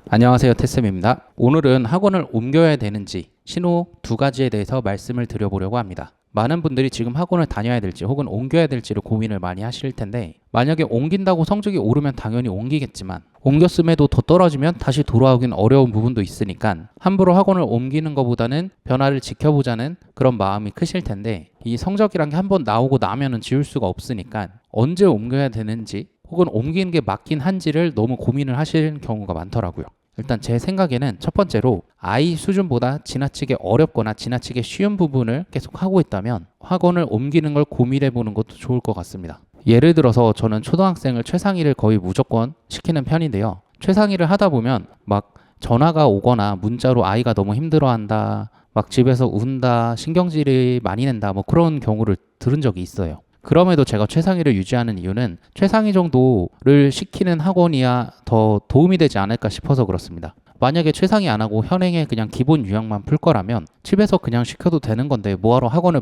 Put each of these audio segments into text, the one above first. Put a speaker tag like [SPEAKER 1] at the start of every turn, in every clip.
[SPEAKER 1] 안녕하세요, 태쌤입니다. 오늘은 학원을 옮겨야 되는지 신호 두 가지에 대해서 말씀을 드려보려고 합니다. 많은 분들이 지금 학원을 다녀야 될지 혹은 옮겨야 될지를 고민을 많이 하실 텐데, 만약에 옮긴다고 성적이 오르면 당연히 옮기겠지만 옮겼음에도 더 떨어지면 다시 돌아오긴 어려운 부분도 있으니까 함부로 학원을 옮기는 것보다는 변화를 지켜보자는 그런 마음이 크실 텐데, 이 성적이란 게 한번 나오고 나면은 지울 수가 없으니까 언제 옮겨야 되는지 혹은 옮기는 게 맞긴 한지를 너무 고민을 하시는 경우가 많더라고요. 일단 제 생각에는 첫 번째로 아이 수준보다 지나치게 어렵거나 지나치게 쉬운 부분을 계속 하고 있다면 학원을 옮기는 걸 고민해 보는 것도 좋을 것 같습니다. 예를 들어서 저는 초등학생을 최상위를 거의 무조건 시키는 편인데요. 최상위를 하다 보면 막 전화가 오거나 문자로 아이가 너무 힘들어한다, 막 집에서 운다, 신경질이 많이 낸다, 뭐 그런 경우를 들은 적이 있어요. 그럼에도 제가 최상위를 유지하는 이유는 최상위 정도를 시키는 학원이야 더 도움이 되지 않을까 싶어서 그렇습니다. 만약에 최상위 안 하고 현행에 그냥 기본 유형만 풀 거라면 집에서 그냥 시켜도 되는 건데 뭐하러 학원을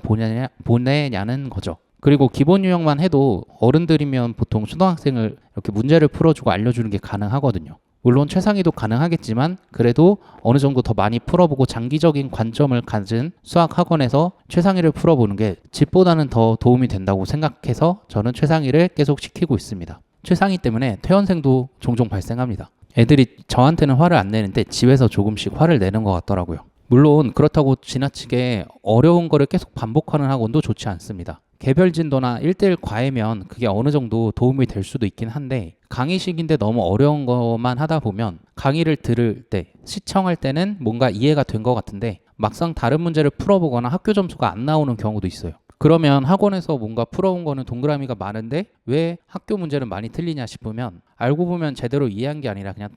[SPEAKER 1] 보내냐는 거죠. 그리고 기본 유형만 해도 어른들이면 보통 초등학생을 이렇게 문제를 풀어주고 알려주는 게 가능하거든요. 물론 최상위도 가능하겠지만 그래도 어느 정도 더 많이 풀어보고 장기적인 관점을 가진 수학 학원에서 최상위를 풀어보는 게 집보다는 더 도움이 된다고 생각해서 저는 최상위를 계속 시키고 있습니다. 최상위 때문에 퇴원생도 종종 발생합니다. 애들이 저한테는 화를 안 내는데 집에서 조금씩 화를 내는 것 같더라고요. 물론 그렇다고 지나치게 어려운 거를 계속 반복하는 학원도 좋지 않습니다. 개별 진도나 1대1 과외면 그게 어느 정도 도움이 될 수도 있긴 한데, 강의식인데 너무 어려운 것만 하다 보면 강의를 들을 때, 시청할 때는 뭔가 이해가 된 것 같은데 막상 다른 문제를 풀어보거나 학교 점수가 안 나오는 경우도 있어요. 그러면 학원에서 뭔가 풀어온 거는 동그라미가 많은데 왜 학교 문제는 많이 틀리냐 싶으면 알고 보면 제대로 이해한 게 아니라 그냥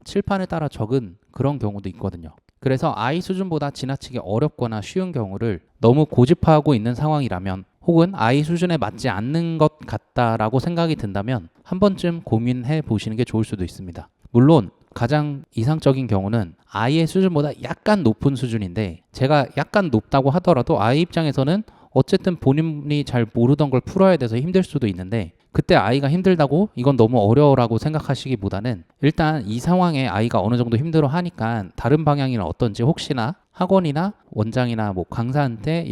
[SPEAKER 1] 칠판에 따라 적은 그런 경우도 있거든요. 그래서 아이 수준보다 지나치게 어렵거나 쉬운 경우를 너무 고집하고 있는 상황이라면, 혹은 아이 수준에 맞지 않는 것 같다라고 생각이 든다면 한 번쯤 고민해 보시는 게 좋을 수도 있습니다. 물론 가장 이상적인 경우는 아이의 수준보다 약간 높은 수준인데, 제가 약간 높다고 하더라도 아이 입장에서는 어쨌든 본인이 잘 모르던 걸 풀어야 돼서 힘들 수도 있는데, 그때 아이가 힘들다고 이건 너무 어려워라고 생각하시기보다는 일단 이 상황에 아이가 어느 정도 힘들어 하니까 다른 방향이나 어떤지 혹시나 학원이나 원장이나 뭐 강사한테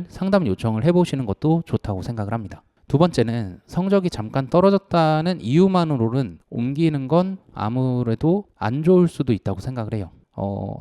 [SPEAKER 1] 상담 요청을 해보시는 것도 좋다고 생각을 합니다. 두 번째는 성적이 잠깐 떨어졌다는 이유만으로는 옮기는 건 아무래도 안 좋을 수도 있다고 생각을 해요.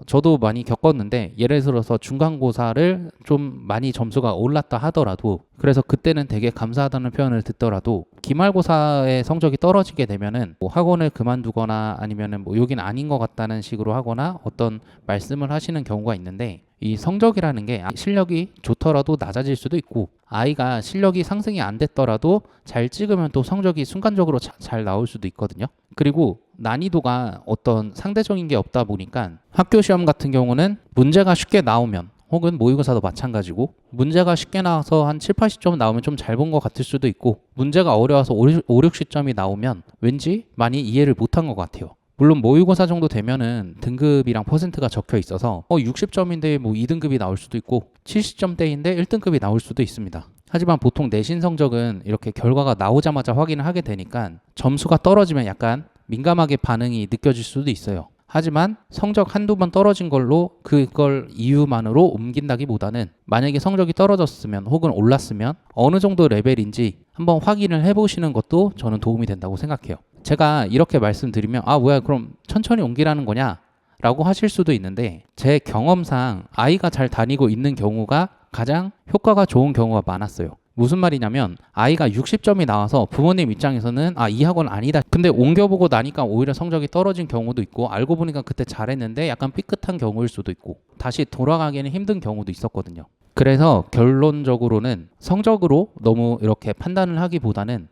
[SPEAKER 1] 저도 많이 겪었는데, 예를 들어서 중간고사를 좀 많이 점수가 올랐다 하더라도, 그래서 그때는 되게 감사하다는 표현을 듣더라도 기말고사의 성적이 떨어지게 되면은 뭐 학원을 그만두거나 아니면은 뭐 여긴 아닌 것 같다는 식으로 하거나 어떤 말씀을 하시는 경우가 있는데, 이 성적이라는 게 실력이 좋더라도 낮아질 수도 있고, 아이가 실력이 상승이 안 됐더라도 잘 찍으면 또 성적이 순간적으로 잘 나올 수도 있거든요. 그리고 난이도가 어떤 상대적인 게 없다 보니까 학교 시험 같은 경우는 문제가 쉽게 나오면, 혹은 모의고사도 마찬가지고 문제가 쉽게 나와서 한 7, 80점 나오면 좀 잘 본 것 같을 수도 있고, 문제가 어려워서 5, 60점이 나오면 왠지 많이 이해를 못한 것 같아요. 물론 모의고사 정도 되면은 등급이랑 퍼센트가 적혀 있어서 60점인데 뭐 2등급이 나올 수도 있고 70점대인데 1등급이 나올 수도 있습니다. 하지만 보통 내신 성적은 이렇게 결과가 나오자마자 확인을 하게 되니까 점수가 떨어지면 약간 민감하게 반응이 느껴질 수도 있어요. 하지만 성적 한두 번 떨어진 걸로 그걸 이유만으로 옮긴다기보다는, 만약에 성적이 떨어졌으면 혹은 올랐으면 어느 정도 레벨인지 한번 확인을 해보시는 것도 저는 도움이 된다고 생각해요. 제가 이렇게 말씀드리면 뭐야 그럼 천천히 옮기라는 거냐 라고 하실 수도 있는데, 제 경험상 아이가 잘 다니고 있는 경우가 가장 효과가 좋은 경우가 많았어요. 무슨 말이냐면 아이가 60점이 나와서 부모님 입장에서는 이 학원 아니다, 근데 옮겨보고 나니까 오히려 성적이 떨어진 경우도 있고, 알고 보니까 그때 잘했는데 약간 삐끗한 경우일 수도 있고, 다시 돌아가기는 힘든 경우도 있었거든요. 그래서 결론적으로는 성적으로 너무 이렇게 판단을 하기보다는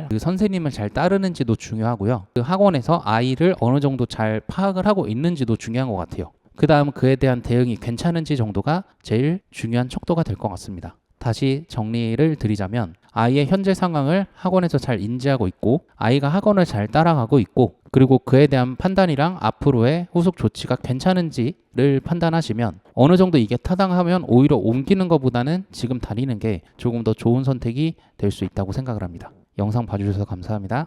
[SPEAKER 1] 그 선생님을 잘 따르는지도 중요하고요, 그 학원에서 아이를 어느 정도 잘 파악을 하고 있는지도 중요한 것 같아요. 그 다음 그에 대한 대응이 괜찮은지 정도가 제일 중요한 척도가 될 것 같습니다. 다시 정리를 드리자면, 아이의 현재 상황을 학원에서 잘 인지하고 있고, 아이가 학원을 잘 따라가고 있고, 그리고 그에 대한 판단이랑 앞으로의 후속 조치가 괜찮은지를 판단하시면, 어느 정도 이게 타당하면 오히려 옮기는 것보다는 지금 다니는 게 조금 더 좋은 선택이 될 수 있다고 생각을 합니다. 영상 봐주셔서 감사합니다.